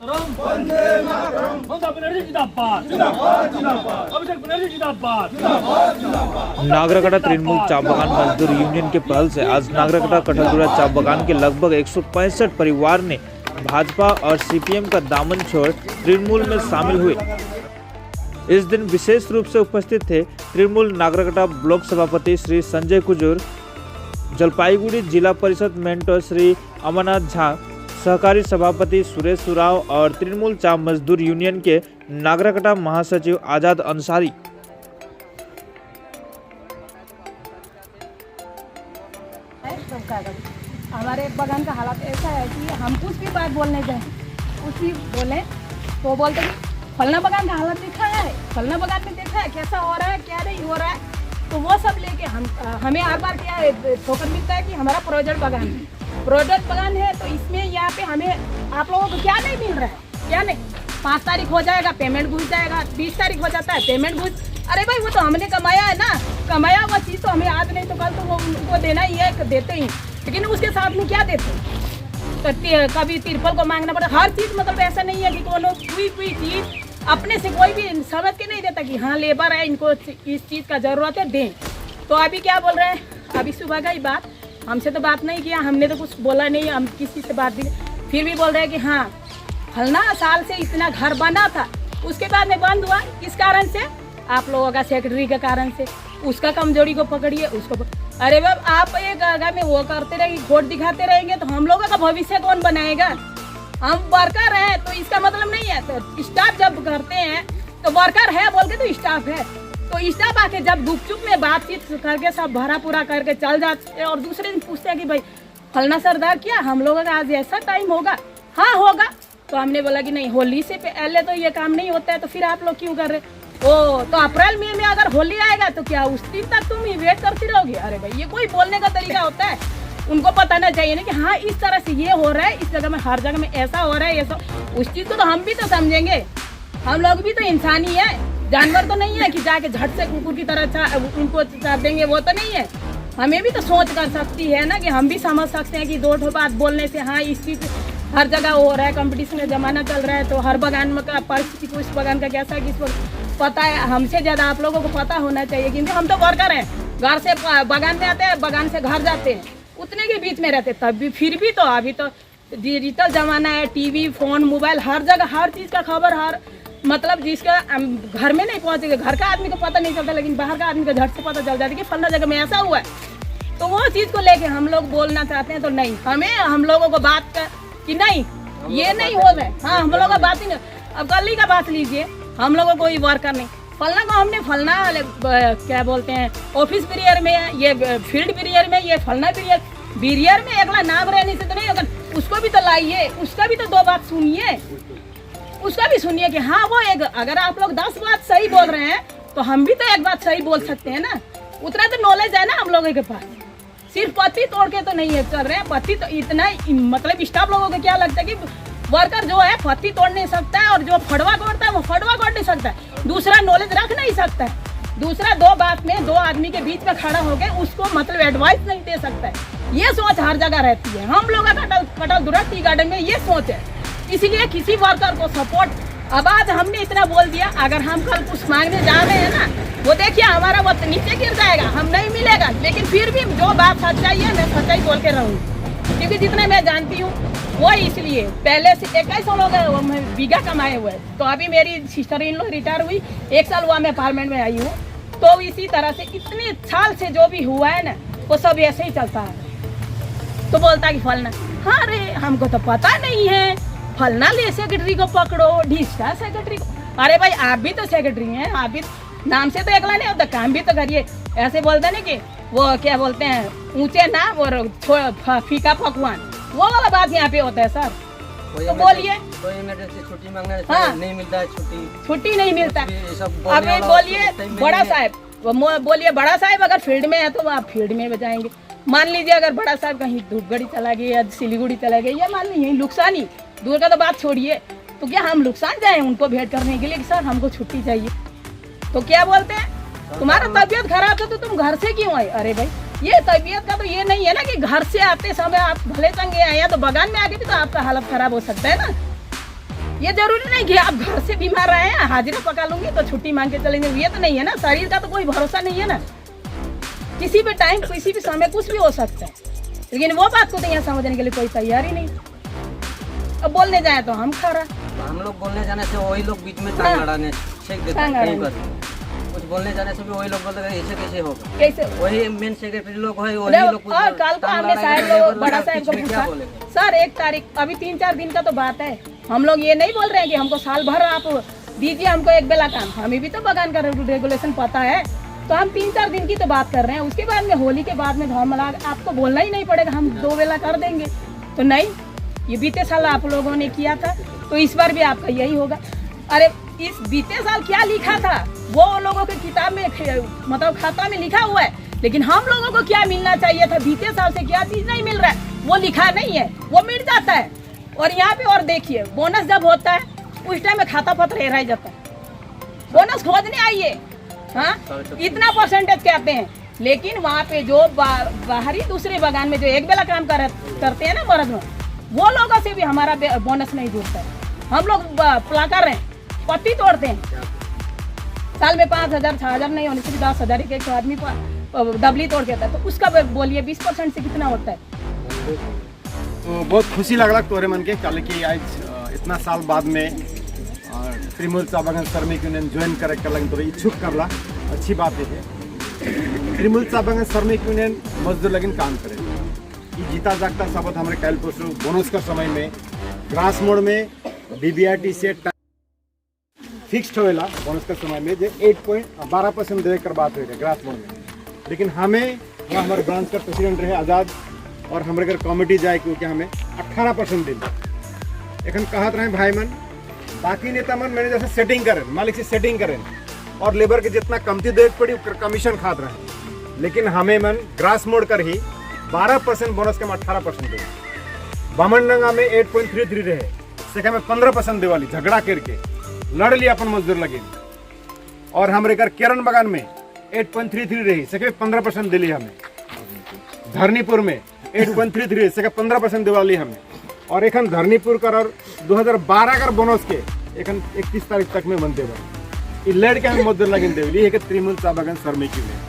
ममता बनर्जी जिंदाबाद, अभिषेक बनर्जी जिंदाबाद। नागराकटा तृणमूल चाय बागान मजदूर यूनियन के पहल से आज नागराकटा कटलदुरा चाय बागान के लगभग 165 परिवार ने भाजपा और सीपीएम का दामन छोड़ तृणमूल में शामिल हुए। इस दिन विशेष रूप से उपस्थित थे तृणमूल नागराकटा ब्लॉक सभापति श्री संजय कुजूर, जलपाईगुड़ी जिला परिषद मेंटो श्री अमरनाथ झा, सहकारी सभापति सुरेश उराव और तृणमूल चाय मजदूर यूनियन के नागराकटा महासचिव आजाद अंसारी। हमारे बगान का हालत ऐसा है कि हम कुछ भी बात बोलने जाए, कुछ भी बोले तो बोलते कि फलना बगान का हालत देखा है, फलना बगान में देखा है कैसा हो रहा है, क्या नहीं हो रहा है। तो वो सब लेके हमें हर बार क्या है ठोकर मिलता है कि हमारा प्रोजेक्ट बगान है तो इसमें यहाँ पे हमें आप लोगों को क्या नहीं मिल रहा है, क्या नहीं। 5 तारीख हो जाएगा पेमेंट घुस जाएगा, 20 तारीख हो जाता है पेमेंट घुस। अरे भाई वो तो हमने कमाया है ना, कमाया हुआ चीज़ तो हमें आज नहीं तो कल तो वो उनको देना ही है, देते ही। लेकिन उसके साथ में क्या देते तो कभी तिरपल को मांगना पड़ता। हर चीज़ मतलब ऐसा नहीं है कि कोई चीज़ अपने से कोई भी समझ के नहीं देता कि हाँ लेबर है इनको इस चीज़ का ज़रूरत है दें। तो अभी क्या बोल रहे हैं, अभी सुबह का ही बात, हमसे तो बात नहीं किया, हमने तो कुछ बोला नहीं, हम किसी से बात नहीं, फिर भी बोल रहे हैं कि हाँ फलना साल से इतना घर बना था उसके बाद में बंद हुआ, किस कारण से, आप लोगों का सेक्रेटरी के कारण से। उसका कमजोरी को पकड़िए उसको अरे बाब आप एक आगा में वो करते रहेंगे, वोट दिखाते रहेंगे तो हम लोगों का भविष्य कौन बनाएगा। हम वर्कर हैं तो इसका मतलब नहीं है, तो स्टाफ जब करते हैं तो वर्कर है बोल के तो स्टाफ है, तो स्टाफ आके जब गुपचुप में बातचीत करके सब भरा पूरा करके चल जाते हैं और दूसरे दिन पूछते हैं कि भाई फलना सरदार क्या हम लोगों का आज ऐसा टाइम होगा, हाँ होगा। तो हमने बोला कि नहीं होली से पहले तो ये काम नहीं होता है, तो फिर आप लोग क्यों कर रहे। ओ तो अप्रैल मई में अगर होली आएगा तो क्या उस दिन तक तुम ही वेट करती रहोगे। अरे भाई ये कोई बोलने का तरीका होता है, उनको बताना चाहिए ना कि हाँ इस तरह से ये हो रहा है, इस जगह में हर जगह में ऐसा हो रहा है, ऐसा उस चीज़ को तो हम भी तो समझेंगे। हम लोग भी तो इंसान ही है, जानवर तो नहीं है कि जाके झट से कुकुर की तरह उनको चाट देंगे, वो तो नहीं है। हमें भी तो सोच कर सकती है ना कि हम भी समझ सकते हैं कि 2 बात बोलने से हाँ इस चीज़ हर जगह हो रहा है, कंपटीशन का जमाना चल रहा है, तो हर बगान में का परिस्थिति को इस बगान का कैसा है किस पता है, हमसे ज़्यादा आप लोगों को पता होना चाहिए। क्योंकि हम तो वर्कर हैं, घर से बगान में आते हैं, बगान से घर जाते हैं, उतने के बीच में रहते, तब भी फिर भी तो अभी तो डिजिटल ज़माना है, टीवी फोन मोबाइल हर जगह हर चीज़ का खबर हर मतलब जिसका घर में नहीं पहुँचेगा, घर का आदमी को पता नहीं चलता लेकिन बाहर का आदमी को झट से पता चल जाता है कि फलना जगह में ऐसा हुआ है। तो वो चीज़ को लेके हम लोग बोलना चाहते हैं, तो नहीं हमें हम लोगों को बात कर कि नहीं ये नहीं हो रहा है, हाँ हम लोगों का बात ही नहीं। अब गली का बात लीजिए, हम लोगों को कोई वर्कर नहीं, फलना को हमने फलना क्या बोलते हैं ऑफिस पीरियड में, ये फील्ड पीरियड में, ये फलना पीरियड में अगला नाम रहने से तो नहीं होगा, उसको भी तो लाइए, उसका भी तो 2 बात सुनिए, उसका भी सुनिए कि हाँ वो एक अगर आप लोग 10 बात सही बोल रहे हैं तो हम भी तो एक बात सही बोल सकते हैं ना। उतना तो नॉलेज है ना हम लोगों के पास, सिर्फ पत्ती तोड़ के तो नहीं है चल रहे हैं। पत्ती तो इतना मतलब स्टाफ लोगों को क्या लगता है कि वर्कर जो है पत्ती तोड़ नहीं सकता है और जो फड़वा तोड़ता है वो फड़वा तोड़ नहीं सकता है, दूसरा नॉलेज रख नहीं सकता है, दूसरा 2 बात में 2 आदमी के बीच में खड़ा होकर उसको मतलब एडवाइस नहीं दे सकता है। ये सोच हर जगह रहती है, हम लोग कटलदुरा टी गार्डन में ये सोच है। इसीलिए किसी वर्कर को सपोर्ट, अब आज हमने इतना बोल दिया, अगर हम कल कुछ मांगने जा रहे हैं ना वो देखिए हमारा वो नीचे गिर जाएगा, हम नहीं मिलेगा। लेकिन फिर भी जो बात सच्चाई है मैं सच्चाई बोल के रहूँगी, क्योंकि जितने मैं जानती हूँ वो इसलिए पहले से 21 साल हो गए बीघा कमाए हुए, तो अभी मेरी सिस्टर इन लोग रिटायर हुई, 1 साल हुआ मैं पार्लियामेंट में आई हूँ। तो इसी तरह से इतने साल से जो भी हुआ है ना वो सब ऐसे ही चलता है। तो बोलता कि फलना, हाँ अरे हमको तो पता नहीं है, फलना ले सेक्रेटरी को पकड़ो, ढीसका सेक्रेटरी को। अरे भाई आप भी तो सेक्रेटरी हैं, आप भी नाम से तो अगला नहीं होता, काम भी तो करिए। ऐसे बोलते ना कि वो क्या बोलते हैं ऊंचे नाम और फीका पकवान, वो वाला बात यहाँ पे होता है सर। तो बोलिए कोई इमरजेंसी छुट्टी मांगना है, हाँ, नहीं मिलता है छुट्टी नहीं मिलता। अब बोलिए बड़ा साहब, बोलिए बड़ा साहब अगर फील्ड में है तो आप फील्ड में बजाएंगे। मान लीजिए अगर बड़ा साहब कहीं धूपगढ़ी चला गया या सिलीगुड़ी चला गया या मान लीजिए नुकसान ही, दूर का तो बात छोड़िए, तो क्या हम नुकसान जाए उनको भेंट करने के लिए कि सर हमको छुट्टी चाहिए, तो क्या बोलते हैं तुम्हारा तबीयत खराब है तो तुम घर से क्यों आए। अरे भाई ये तबीयत का तो ये नहीं है ना कि घर से आते समय आप भले चंगे आए या तो बगान में आके भी तो आपका हालत खराब हो सकता है ना। ये जरूरी नहीं कि आप घर से बीमार आए हैं हाजिरा पका लूंगी तो छुट्टी मांग के चलेंगे, ये तो नहीं है ना। शरीर का तो कोई भरोसा नहीं है ना, किसी भी टाइम किसी भी समय कुछ भी हो सकता है। लेकिन वो बात को तो यहाँ समझने के लिए कोई तैयार ही नहीं। अब बोलने जाए तो हम खा रहा, हम लोग बोलने जाने से वही लोग बीच में टांग लड़ाने शेक देते हैं कहीं पर। कुछ बोलने जाने से भी वही लोग बोलते हैं ऐसे कैसे होगा, कैसे वही मेन सेक्रेटरी लोग है वही लोग। और कल को हमने साहब लोग बड़ा साहब को पूछा, सर 1 तारीख अभी 3-4 दिन का तो बात है। हम लोग ये नहीं बोल रहे हैं कि हमको साल भर आप दीजिए हमको एक बेला काम, हमें भी तो बगान का रेगुलेशन पता है। तो हम 3-4 दिन की तो बात कर रहे हैं, उसके बाद में होली के बाद में हम आपको बोलना ही नहीं पड़ेगा, हम 2 बेला कर देंगे। तो नहीं, ये बीते साल आप लोगों ने किया था तो इस बार भी आपका यही होगा। अरे इस बीते साल क्या लिखा था वो लोगों के किताब में मतलब खाता में लिखा हुआ है, लेकिन हम लोगों को क्या मिलना चाहिए था, बीते साल से क्या चीज नहीं मिल रहा है वो लिखा नहीं है, वो मिट जाता है। और यहाँ पे और देखिए बोनस जब होता है उस टाइम में खाता पत्र हेरा जाता है, बोनस खोजने आइए, हाँ इतना परसेंटेज कहते हैं। लेकिन वहाँ पे जो बाहरी दूसरे बागान में जो एक बेला काम करते हैं ना मर्द में, वो लोगों से भी हमारा बोनस नहीं जुड़ता है। हम लोग प्ला कर रहे हैं, पत्ती तोड़ते हैं, साल में 5,000 6,000 नहीं होने से भी 10,000 एक आदमी डबली तोड़ देता है। तो उसका बोलिए 20% से कितना होता है। तो बहुत खुशी लगला तोरे मन के कल की आज इतना साल बाद में त्रिमूल चा बागान श्रमिक यूनियन ज्वाइन करे कर लगे, तो इच्छुक करला अच्छी बात है। त्रिमूल चा बागान श्रमिक यूनियन मजदूर लगिन काम करे, ये जीता जागता शब्द हमारे कल परसों बोनस का समय में ग्रास मोड़ में BBRT से फिक्स्ड होएला बोनस का समय में जो 8.12% देवे कर बात हुई ग्रास मोड़ में। लेकिन हमें वहाँ हमारे ब्रांच का प्रेसिडेंट रहे आज़ाद और हमारे घर कमिटी जाए क्योंकि हमें 18% दिल एखन कहत रहे भाई मन, बाकी नेता मन मैंने जैसे सेटिंग करें मालिक से सेटिंग करें और लेबर के जितना कमती देख पड़ी कमीशन खात रहे। लेकिन हमें मन ग्रास मोड़ कर ही 12% बोनस के 18% दे, बामनडंगा में 8.33 रहे से हमें 15% देवाली झगड़ा करके लड़ लिया अपन मजदूर लगे। और हमारे घर केरन बागान में 8.33 रही से 15% दिली हमें, धरनीपुर में 8.33 से 15% दिवाली हमें। और एखन धरनीपुर कर और 2012 कर बोनस के एखन 31 तारीख तक में बनते बन लड़ के हमें मजदूर लगे देवली है त्रिमूल चा बागान श्रमिक यूनियन।